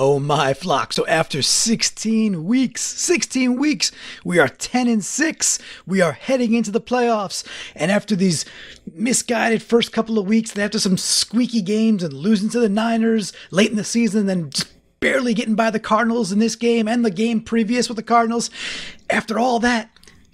Oh my flock. So after 16 weeks, we are 10-6. We are heading into the playoffs. And after these misguided first couple of weeks, and after some squeaky games and losing to the Niners late in the season, then just barely getting by the Cardinals in this game and the game previous with the Cardinals, after all that,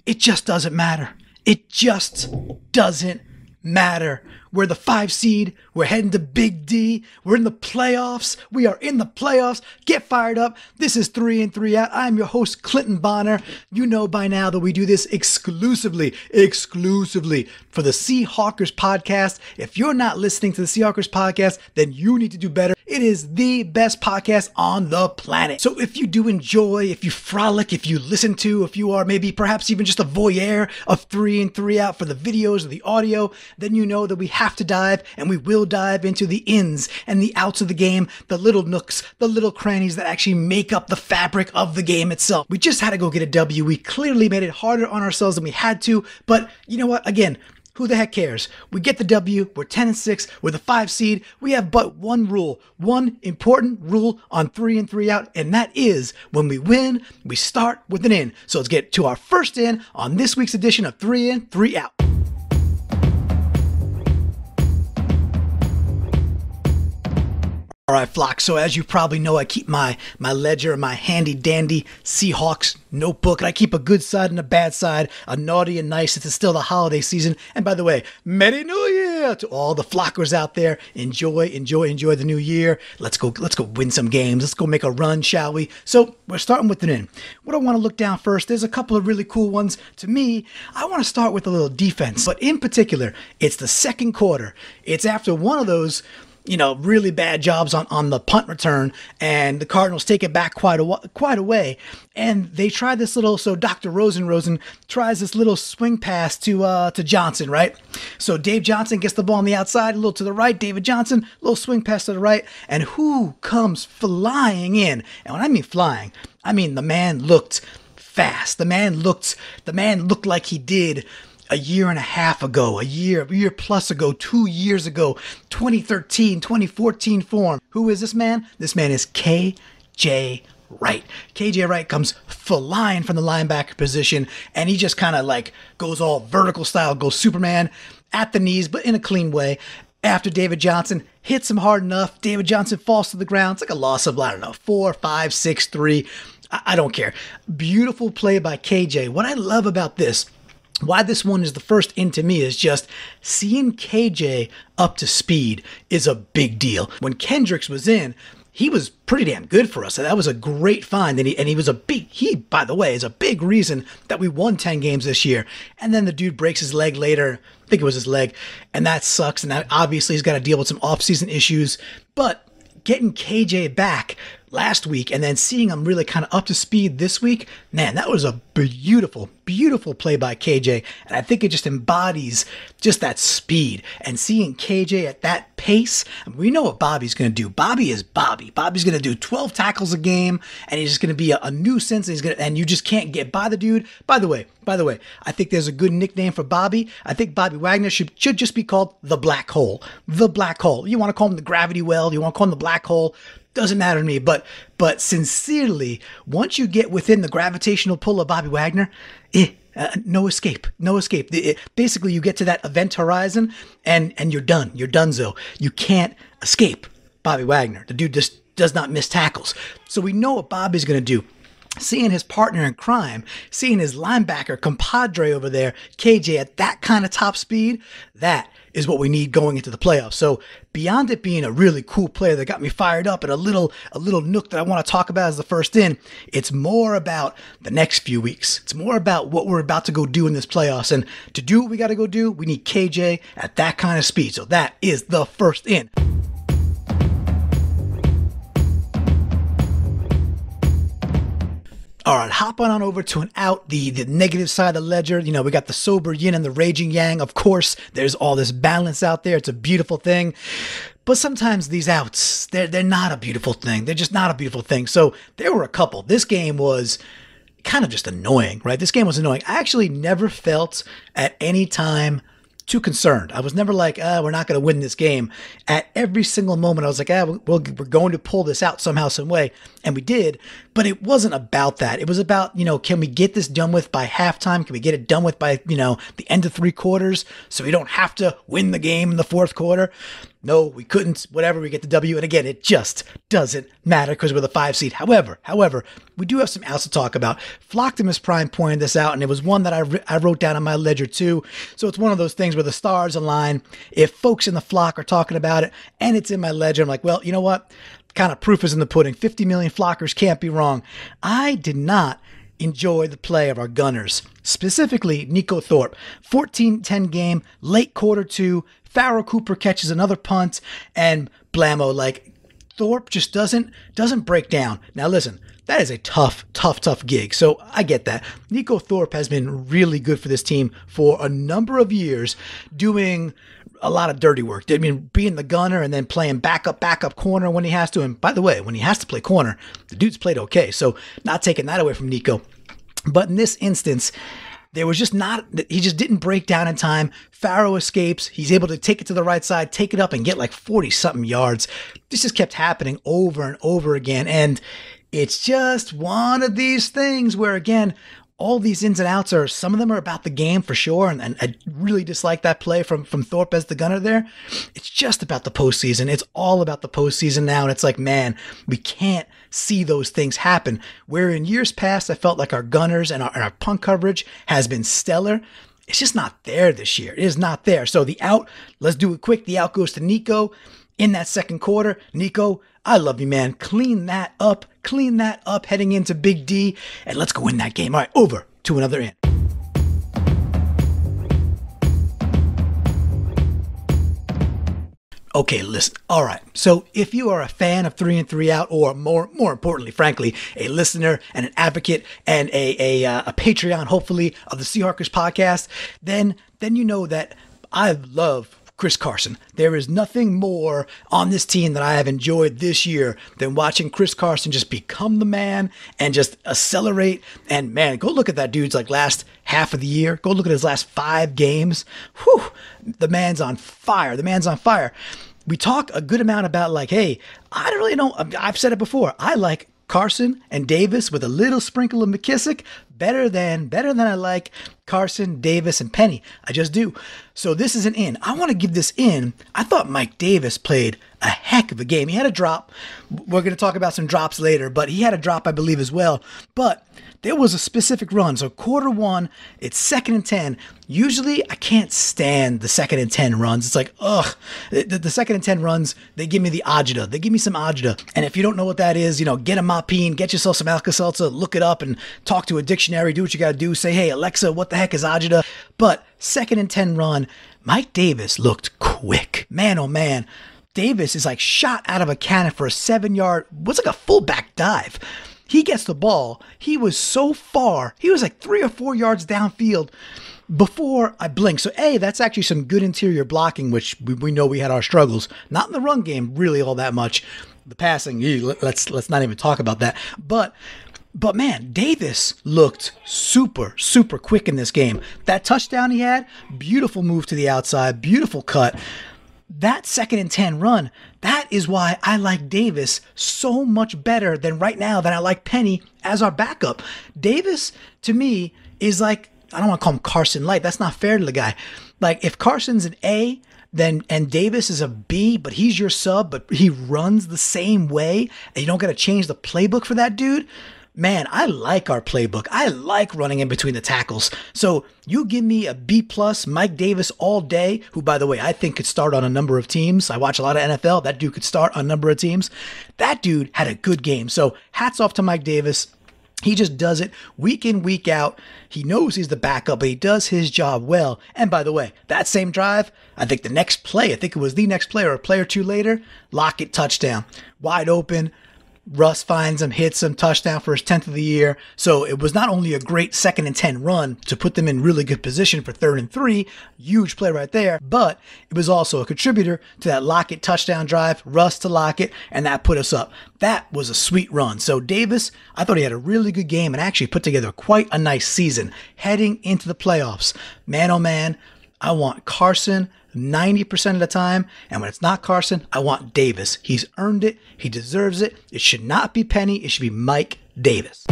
it just doesn't matter. It just doesn't matter. We're the 5 seed. We're heading to Big D. We're in the playoffs. We are in the playoffs. Get fired up. This is 3 in 3 Out. I'm your host, Clinton Bonner. You know by now that we do this exclusively for the Seahawkers podcast. If you're not listening to the Seahawkers podcast, then you need to do better. It is the best podcast on the planet. So if you do enjoy, if you frolic, if you listen to, if you are maybe perhaps even just a voyeur of 3 in 3 Out for the videos or the audio, then you know that we have to dive, and we will dive into the ins and the outs of the game, the little nooks, the little crannies that actually make up the fabric of the game itself. We just had to go get a W. We clearly made it harder on ourselves than we had to, but you know what? Again, who the heck cares? We get the W. We're 10-6. We're the 5 seed. We have but one rule, one important rule on 3 in 3 Out, and that is when we win, we start with an in. So let's get to our first in on this week's edition of 3 in 3 Out. All right, flock. So as you probably know, I keep my ledger, my handy dandy Seahawks notebook, and I keep a good side and a bad side, a naughty and nice. It's still the holiday season. And by the way, Merry New Year to all the flockers out there. Enjoy the new year. Let's go win some games. Let's go make a run, shall we? So we're starting with an in. What I want to look down first, there's a couple of really cool ones. To me, I want to start with a little defense, but in particular, it's the second quarter. It's after one of those really bad jobs on the punt return, and the Cardinals take it back quite a way, and they try this little, so Dr. Rosen tries this little swing pass to Johnson, right? So Dave Johnson gets the ball on the outside, a little to the right, David Johnson, little swing pass to the right, and who comes flying in? And when I mean flying, I mean the man looked fast. The man looked like he did a year and a half ago, a year plus ago, 2 years ago, 2013, 2014 form. Who is this man? This man is KJ Wright. KJ Wright comes flying from the linebacker position, and he just kind of like goes all vertical style, goes Superman at the knees, but in a clean way. After David Johnson hits him hard enough, David Johnson falls to the ground. It's like a loss of, 4, 5, 6, 3. I don't care. Beautiful play by KJ. What I love about this, why this one is the first in to me, is just seeing KJ up to speed is a big deal. When Kendricks was in, he was pretty damn good for us. So that was a great find. And he was by the way, is a big reason that we won 10 games this year. And then the dude breaks his leg later. I think it was his leg. And that sucks. And that obviously he's got to deal with some offseason issues. But getting KJ back last week and then seeing him really kind of up to speed this week, man, that was a beautiful play by KJ. And I think it just embodies just that speed. And seeing KJ at that pace, we know what Bobby's going to do. Bobby is Bobby. Bobby's going to do 12 tackles a game, and he's just going to be a nuisance. And you just can't get by the dude. By the way, I think there's a good nickname for Bobby. I think Bobby Wagner should just be called the Black Hole. The Black Hole. You want to call him the Gravity Well? You want to call him the Black Hole? Doesn't matter to me, but sincerely, once you get within the gravitational pull of Bobby Wagner, no escape. Basically, you get to that event horizon, and you're done. You're donezo. You can't escape Bobby Wagner. The dude just does not miss tackles. So we know what Bobby's going to do. Seeing his partner in crime, seeing his linebacker compadre over there, KJ, at that kind of top speed, that is what we need going into the playoffs. So beyond it being a really cool player that got me fired up, and a little nook that I want to talk about as the first in, it's more about the next few weeks. It's more about what we're about to go do in this playoffs. And to do what we got to go do, we need KJ at that kind of speed. So that is the first in. All right, hopping on over to an out, the negative side of the ledger. We got the sober yin and the raging yang. Of course, there's all this balance out there. It's a beautiful thing. But sometimes these outs, they're not a beautiful thing. They're just not a beautiful thing. So there were a couple. This game was kind of just annoying, right? This game was annoying. I actually never felt at any time too concerned. I was never like, we're not going to win this game. At every single moment, I was like, we're going to pull this out somehow, some way. And we did. But it wasn't about that. It was about, can we get this done with by halftime? Can we get it done with by, the end of 3 quarters so we don't have to win the game in the 4th quarter? No, we couldn't. Whatever, we get the W. And again, it just doesn't matter because we're the 5 seed. However, we do have some outs to talk about. Flocktimus Prime pointed this out, and it was one that I wrote down on my ledger too. So it's one of those things where the stars align. If folks in the flock are talking about it and it's in my ledger, I'm like, well, you know what? Kind of proof is in the pudding. 50 million flockers can't be wrong. I did not enjoy the play of our gunners, specifically Nico Thorpe. 14-10 game, late quarter 2. Farrell Cooper catches another punt, and blammo, like Thorpe just doesn't break down. Now listen, that is a tough gig. So I get that. Nico Thorpe has been really good for this team for a number of years, doing a lot of dirty work. I mean, being the gunner and then playing backup corner when he has to. And by the way, when he has to play corner, the dude's played okay. So not taking that away from Nico. But in this instance, there was he just didn't break down in time. Farrow escapes. He's able to take it to the right side, take it up and get like 40-something yards. This just kept happening over and over again. And it's just one of these things where, again, all these ins and outs some of them are about the game for sure. And I really dislike that play from Thorpe as the gunner there. It's just about the postseason. It's all about the postseason now. And it's like, man, we can't see those things happen. Where in years past, I felt like our gunners and our punt coverage has been stellar. It's just not there this year. It is not there. So the out, let's do it quick. The out goes to Nico in that 2nd quarter. Nico, I love you, man. Clean that up heading into Big D, and let's go win that game. All right, over to another end. Okay, listen. All right. So if you are a fan of 3 and 3 out, or more importantly, frankly, a listener and an advocate and a Patreon, hopefully, of the Seahawkers podcast, then you know that I love Chris Carson. There is nothing more on this team that I have enjoyed this year than watching Chris Carson just become the man and just accelerate. And man, go look at that dude's like last half of the year. Go look at his last 5 games. Whew, the man's on fire. We talk a good amount about like, hey, I don't really know. I've said it before. I like Carson and Davis with a little sprinkle of McKissick better than I like Carson, Davis, and Penny. I just do. So this is an in. I want to give this in. I thought Mike Davis played a heck of a game. He had a drop. We're going to talk about some drops later, but he had a drop, I believe, as well. But there was a specific run. So quarter 1, it's 2nd and 10. Usually I can't stand the 2nd and 10 runs. It's like, ugh. The 2nd and 10 runs, they give me the agita. They give me some agita. And if you don't know what that is, get a Mopine, get yourself some Alka-Seltzer, look it up and talk to a dictionary, do what you got to do. Say, hey, Alexa, what the heck is agita? But 2nd and 10 run, Mike Davis looked quick. Man, oh man. Davis is like shot out of a cannon for a 7-yard, what's like a fullback dive. He gets the ball. He was so far. He was like 3 or 4 yards downfield before I blinked. So, A, that's actually some good interior blocking, which we know we had our struggles. Not in the run game, really, all that much. The passing, let's not even talk about that. But man, Davis looked super quick in this game. That touchdown he had, beautiful move to the outside, beautiful cut. That 2nd and 10 run, that is why I like Davis so much better than right now than I like Penny as our backup. Davis, to me, is like, I don't want to call him Carson Light. That's not fair to the guy. Like, if Carson's an A, and Davis is a B, but he's your sub, but he runs the same way, and you don't got to change the playbook for that dude, man, I like our playbook. I like running in between the tackles. So you give me a B+ Mike Davis all day, who, by the way, I think could start on a number of teams. I watch a lot of NFL. That dude could start on a number of teams. That dude had a good game. So hats off to Mike Davis. He just does it week in, week out. He knows he's the backup, but he does his job well. And by the way, that same drive, I think the next play, I think it was the next play or a play or two later, Lockett touchdown. Wide open. Russ finds him, hits him, touchdown for his 10th of the year. So it was not only a great 2nd and 10 run to put them in really good position for 3rd and 3, huge play right there, but it was also a contributor to that Lockett touchdown drive, Russ to Lockett, and that put us up. That was a sweet run. So Davis, I thought he had a really good game and actually put together quite a nice season heading into the playoffs. Man, oh man, I want Carson 90% of the time. And when it's not Carson, I want Davis. He's earned it. He deserves it. It should not be Penny. It should be Mike Davis.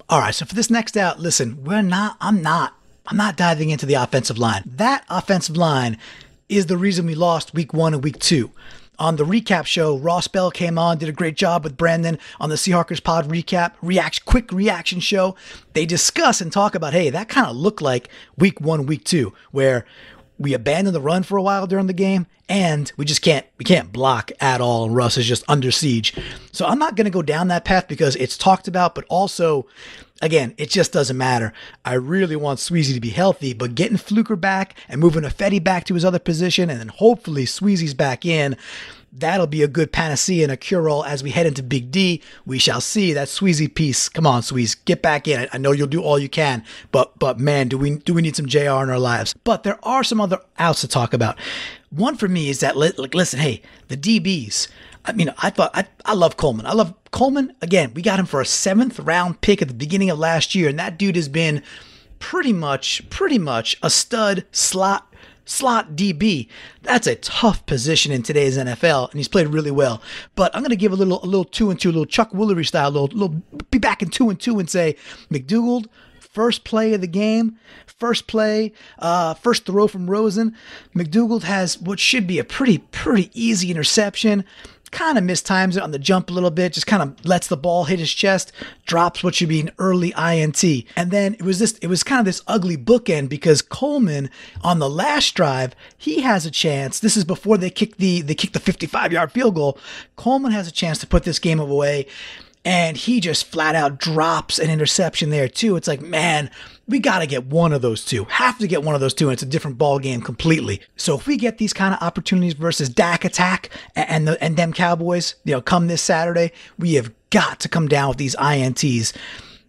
All right, so for this next out, listen, I'm not diving into the offensive line. That offensive line is the reason we lost week 1 and week 2. On the recap show, Ross Bell came on, did a great job with Brandon on the Seahawkers Pod recap, quick reaction show. They discuss and talk about, hey, that kind of looked like week 1, week 2, where we abandoned the run for a while during the game, and we can't block at all, and Russ is just under siege. So I'm not going to go down that path because it's talked about, but also, again, it just doesn't matter. I really want Sweezy to be healthy, but getting Fluker back and moving Ifedi back to his other position, and then hopefully Sweezy's back in, that'll be a good panacea and a cure-all as we head into Big D. We shall see that Sweezy piece. Come on, Sweez, get back in it. I know you'll do all you can, but man, do we need some JR in our lives? But there are some other outs to talk about. One for me is that, listen, hey, the DBs. I mean, I love Coleman. I love Coleman. Again, we got him for a 7th round pick at the beginning of last year, and that dude has been pretty much a stud slot DB. That's a tough position in today's NFL, and he's played really well. But I'm going to give a little 2-2, a little Chuck Woolery style, be back in 2-2 and say McDougald, first play of the game, first throw from Rosen. McDougald has what should be a pretty easy interception. Kind of mistimes it on the jump a little bit, just kind of lets the ball hit his chest, drops what should be an early INT. And then it was kind of this ugly bookend because Coleman on the last drive, he has a chance. This is before they kick the 55-yard field goal. Coleman has a chance to put this game away, and he just flat out drops an interception there too. It's like, man, we got to get one of those two. Have to get one of those two, and it's a different ball game completely. So if we get these kind of opportunities versus Dak attack and them Cowboys, come this Saturday, we have got to come down with these INTs.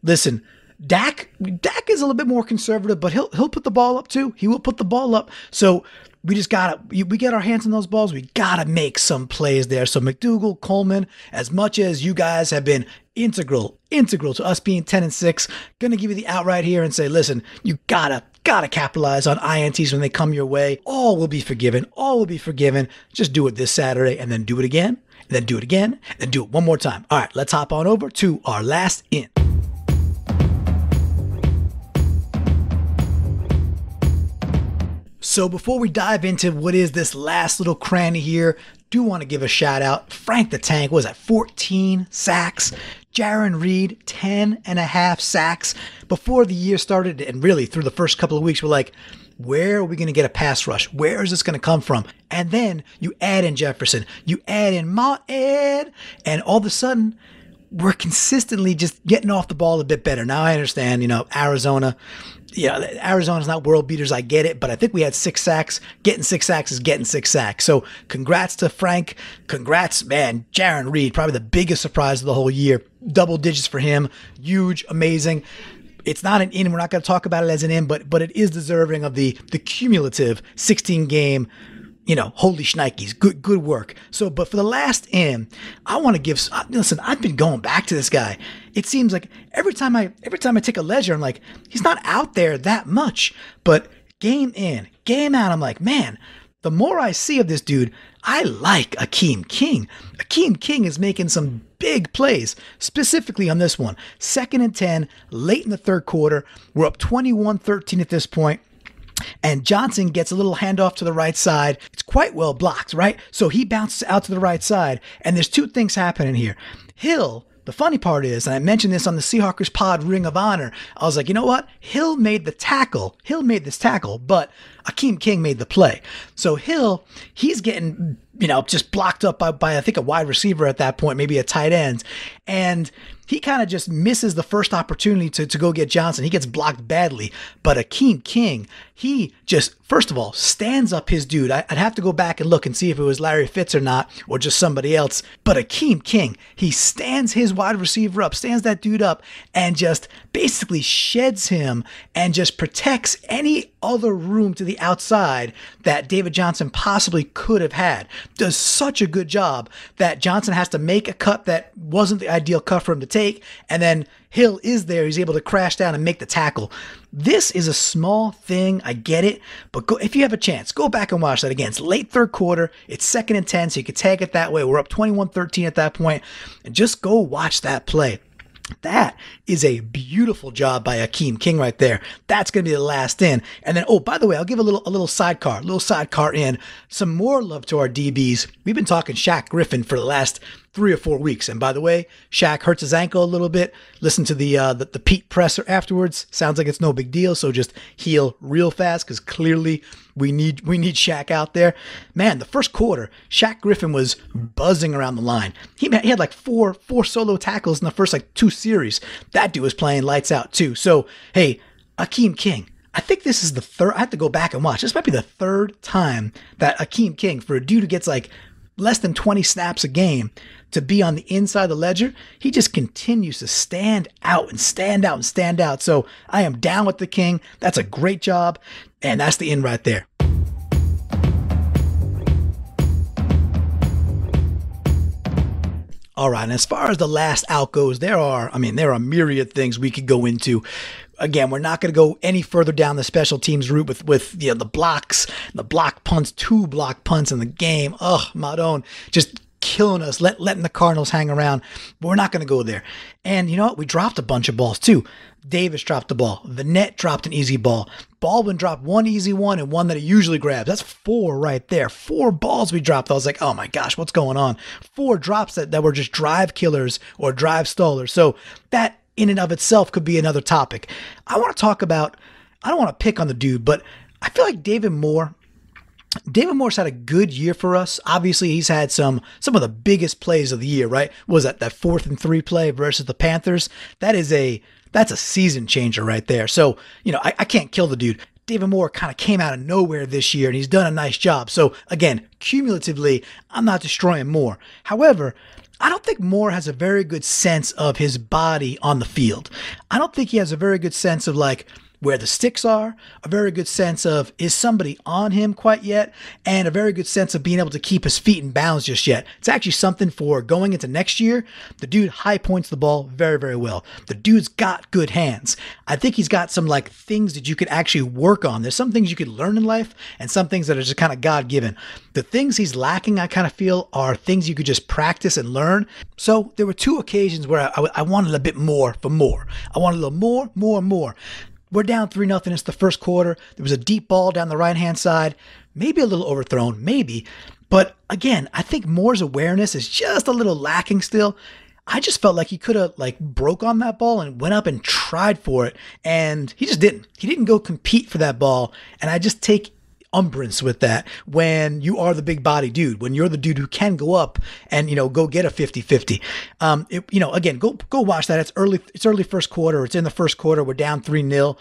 Listen, Dak is a little bit more conservative, but he'll put the ball up too. He will put the ball up. So we get our hands on those balls. We gotta make some plays there. So McDougald, Coleman, as much as you guys have been integral to us being 10-6, gonna give you the outright here and say, listen, you gotta capitalize on INTs when they come your way. All will be forgiven. Just do it this Saturday and then do it again, and then do it again, and then do it one more time. All right, let's hop on over to our last in. So before we dive into what is this last little cranny here, do want to give a shout out. Frank the Tank was at 14 sacks. Jaron Reed, 10.5 sacks. Before the year started, and really through the first couple of weeks, we're like, where are we going to get a pass rush? Where is this going to come from? And then you add in Jefferson, you add in Mount Ed, and all of a sudden, we're consistently just getting off the ball a bit better. Now I understand, Arizona. Arizona's not world beaters. I get it, but I think we had 6 sacks. Getting 6 sacks is getting 6 sacks. So congrats to Frank. Congrats, man. Jaron Reed, probably the biggest surprise of the whole year. Double digits for him. Huge, amazing. It's not an in. We're not going to talk about it as an in, but it is deserving of the cumulative 16-game. Holy shnikes, good work. So, but for the last in, I want to listen, I've been going back to this guy. It seems like every time I take a ledger, I'm like, he's not out there that much. But game in, game out, I'm like, man, the more I see of this dude, I like Akeem King. Akeem King is making some big plays, specifically on this one. 2nd and 10, late in the third quarter. We're up 21-13 at this point. And Johnson gets a little handoff to the right side. It's quite well blocked, right? So he bounces out to the right side. And there's 2 things happening here. Hill, the funny part is, and I mentioned this on the Seahawkers Pod Ring of Honor, I was like, you know what? Hill made this tackle, but Akeem King made the play. So Hill, he's getting, just blocked up by I think a wide receiver at that point, maybe a tight end. And he kind of just misses the first opportunity to go get Johnson. He gets blocked badly. But Akeem King, he just, first of all, stands up his dude. I'd have to go back and look and see if it was Larry Fitz or not, or just somebody else. But Akeem King, he stands his wide receiver up, stands that dude up, and just basically sheds him and just protects any other room to the outside that David Johnson possibly could have had. Does such a good job that Johnson has to make a cut that wasn't the ideal cut for him to take, and then Hill is there. He's able to crash down and make the tackle. This is a small thing. I get it. But if you have a chance, go back and watch that again. It's late third quarter. It's 2nd and 10, so you can tag it that way. We're up 21-13 at that point. And just go watch that play. That is a beautiful job by Akeem King right there. That's going to be the last in. And then, oh, by the way, I'll give a little sidecar in. Some more love to our DBs. We've been talking Shaq Griffin for the last 3 or 4 weeks. And by the way, Shaq hurts his ankle a little bit. Listen to the Pete presser afterwards. Sounds like it's no big deal. So just heal real fast, because clearly we need Shaq out there. Man, the first quarter, Shaq Griffin was buzzing around the line. He had like four solo tackles in the first 2 series. That dude was playing lights out too. So hey, Akeem King, I think this is the third. I have to go back and watch. This might be the 3rd time that Akeem King, for a dude who gets less than 20 snaps a game, to be on the inside of the ledger, he just continues to stand out and stand out and stand out. So I am down with the King. That's a great job. And that's the end right there. All right. And as far as the last out goes, there are myriad things we could go into. Again, we're not going to go any further down the special teams route with the blocks, the block punts, 2 block punts in the game. Ugh, Madon, just killing us, letting the Cardinals hang around. But we're not going to go there. And you know what? We dropped a bunch of balls too. Davis dropped the ball. Vanette dropped an easy ball. Baldwin dropped 1 easy one and 1 that he usually grabs. That's 4 right there. 4 balls we dropped. I was like, oh my gosh, what's going on? 4 drops that were just drive killers or drive stallers. So that in and of itself could be another topic. I want to talk about, I don't want to pick on the dude, but I feel like David Moore's had a good year for us. Obviously, he's had some of the biggest plays of the year, right? What was that 4th and 3 play versus the Panthers? That's a season changer right there. So, I can't kill the dude. David Moore kind of came out of nowhere this year, and he's done a nice job. So, again, cumulatively, I'm not destroying Moore. However, I don't think Moore has a very good sense of his body on the field. I don't think he has a very good sense of where the sticks are, a very good sense of, is somebody on him quite yet, and a very good sense of being able to keep his feet in bounds just yet. It's actually something for going into next year. The dude high points the ball very, very well. The dude's got good hands. I think he's got some things that you could actually work on. There's some things you could learn in life and some things that are just kind of God-given. The things he's lacking, I kind of feel, are things you could just practice and learn. So there were 2 occasions where I wanted a bit more for Moore. I wanted a little more. We're down 3-0. It's the first quarter. There was a deep ball down the right-hand side. Maybe a little overthrown, maybe. But again, I think Moore's awareness is just a little lacking still. I just felt like he could have broke on that ball and went up and tried for it. And he just didn't. He didn't go compete for that ball. And I just take umbrance with that when you are the big body dude, when you're the dude who can go up and, go get a 50-50. Again, go watch that. It's early first quarter. It's in the first quarter. We're down 3-0.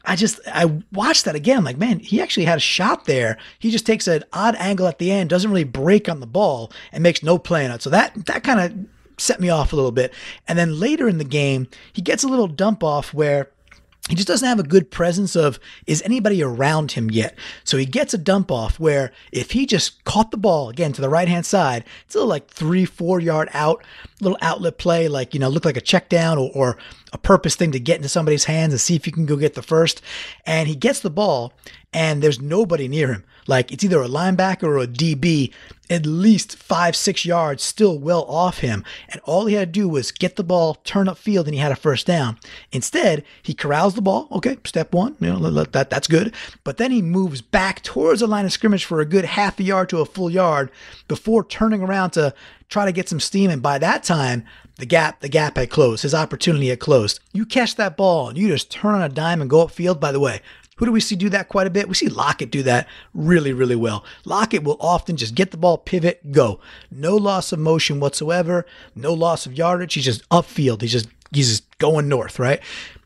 I watched that again. I'm like, man, he actually had a shot there. He just takes an odd angle at the end, doesn't really break on the ball, and makes no play on it. So that kind of set me off a little bit. And then later in the game, he gets a little dump off where he just doesn't have a good presence of, is anybody around him yet? So he gets a dump off where if he just caught the ball, again, to the right-hand side, it's a little 3-4 yard out, little outlet play, look like a check down or a purpose thing to get into somebody's hands and see if you can go get the first. And he gets the ball and there's nobody near him. It's either a linebacker or a DB, at least 5-6 yards still well off him. And all he had to do was get the ball, turn upfield, and he had a first down. Instead, he corrals the ball. Okay, step 1, that's good. But then he moves back towards the line of scrimmage for a good half a yard to a full yard before turning around to try to get some steam. And by that time, the gap had closed. His opportunity had closed. You catch that ball and you just turn on a dime and go upfield. By the way, who do we see do that quite a bit? We see Lockett do that really, really well. Lockett will often just get the ball, pivot, go. No loss of motion whatsoever. No loss of yardage. He's just upfield. He's just going north, right?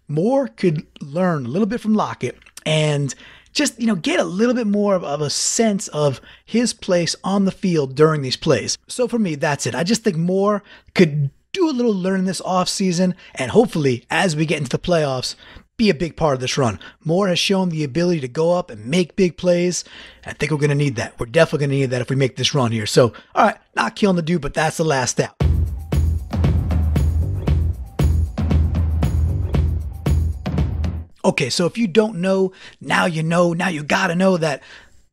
Moore could learn a little bit from Lockett and just, get a little bit more of a sense of his place on the field during these plays. So for me, that's it. I just think Moore could do a little learning this offseason, and hopefully, as we get into the playoffs, be a big part of this run. Moore has shown the ability to go up and make big plays. I think we're going to need that. We're definitely going to need that if we make this run here. So, all right, not killing the dude, but that's the last out. Okay, so if you don't know, now you know. Now you got to know that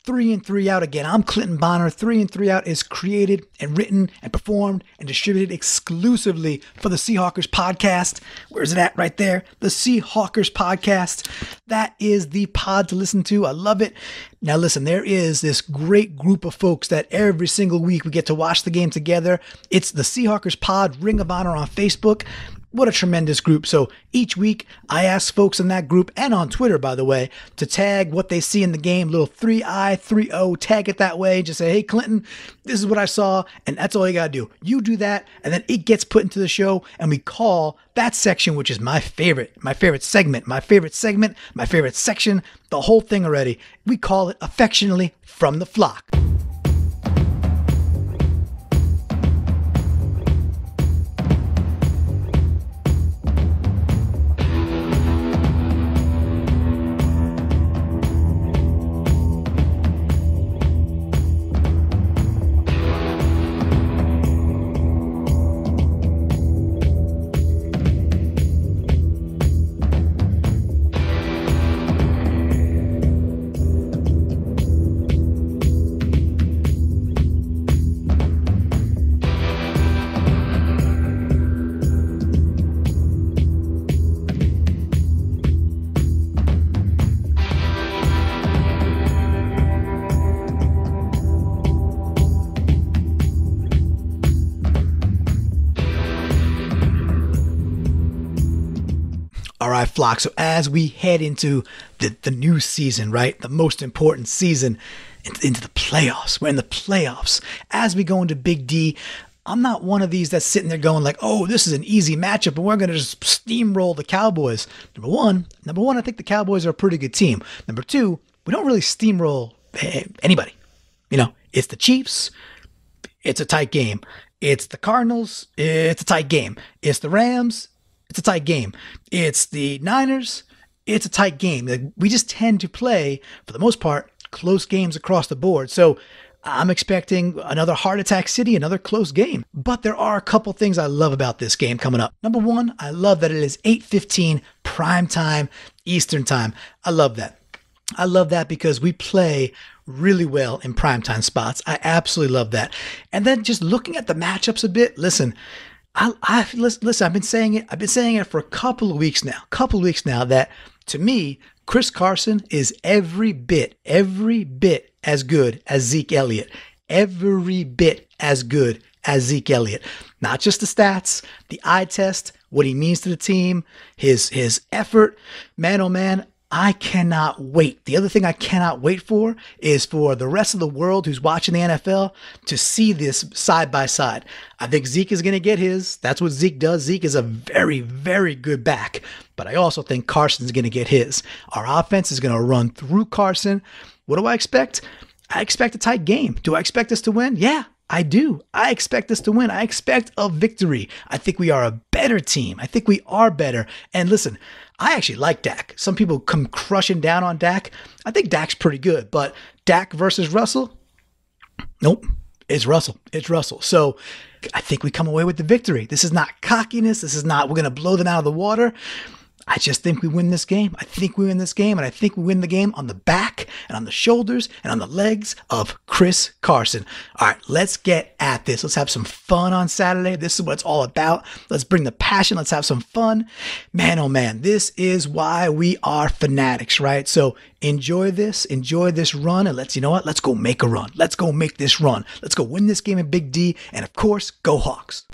3 and 3 Out again. I'm Clinton Bonner. 3 and 3 Out is created and written and performed and distributed exclusively for the Seahawkers podcast. Where's it at? Right there. The Seahawkers podcast. That is the pod to listen to. I love it. Now listen, there is this great group of folks that every single week we get to watch the game together. It's the Seahawkers pod, Ring of Honor on Facebook. What a tremendous group. So each week I ask folks in that group and on Twitter, by the way, to tag what they see in the game, little 3i30, tag it that way. Just say, hey, Clinton, this is what I saw. And that's all you got to do. You do that. And then it gets put into the show and we call that section, which is my favorite segment, my favorite section, the whole thing already. We call it affectionately From the Flock. All right, Flock. So as we head into the new season, right? The most important season, into the playoffs. We're in the playoffs. As we go into Big D, I'm not one of these that's sitting there going like, oh, this is an easy matchup and we're going to just steamroll the Cowboys. Number one, I think the Cowboys are a pretty good team. Number two, we don't really steamroll anybody. You know, it's the Chiefs. It's a tight game. It's the Cardinals. It's a tight game. It's the Rams. It's a tight game. It's the Niners. It's a tight game. Like, we just tend to play, for the most part, close games across the board. So I'm expecting another heart attack city, another close game. But there are a couple things I love about this game coming up. Number one, I love that it is 8:15 prime time, Eastern time. I love that. I love that because we play really well in primetime spots. I absolutely love that. And then just looking at the matchups a bit, listen, I've been saying it for a couple of weeks now that to me, Chris Carson is every bit as good as Zeke Elliott. Every bit as good as Zeke Elliott. Not just the stats, the eye test, what he means to the team, his effort. Man, oh man, I cannot wait. The other thing I cannot wait for is for the rest of the world who's watching the NFL to see this side by side. I think Zeke is going to get his. That's what Zeke does. Zeke is a very, very good back. But I also think Carson's going to get his. Our offense is going to run through Carson. What do I expect? I expect a tight game. Do I expect us to win? Yeah, I do. I expect us to win. I expect a victory. I think we are a better team. I think we are better. And listen, I actually like Dak. Some people come crushing down on Dak. I think Dak's pretty good, but Dak versus Russell? Nope. It's Russell. It's Russell. So I think we come away with the victory. This is not cockiness. This is not, we're going to blow them out of the water. I just think we win this game. I think we win this game, and I think we win the game on the back and on the shoulders and on the legs of Chris Carson. All right, let's get at this. Let's have some fun on Saturday. This is what it's all about. Let's bring the passion. Let's have some fun. Man, oh man, this is why we are fanatics, right? So enjoy this run, and let's go make a run. Let's go make this run. Let's go win this game in Big D, and of course, go Hawks.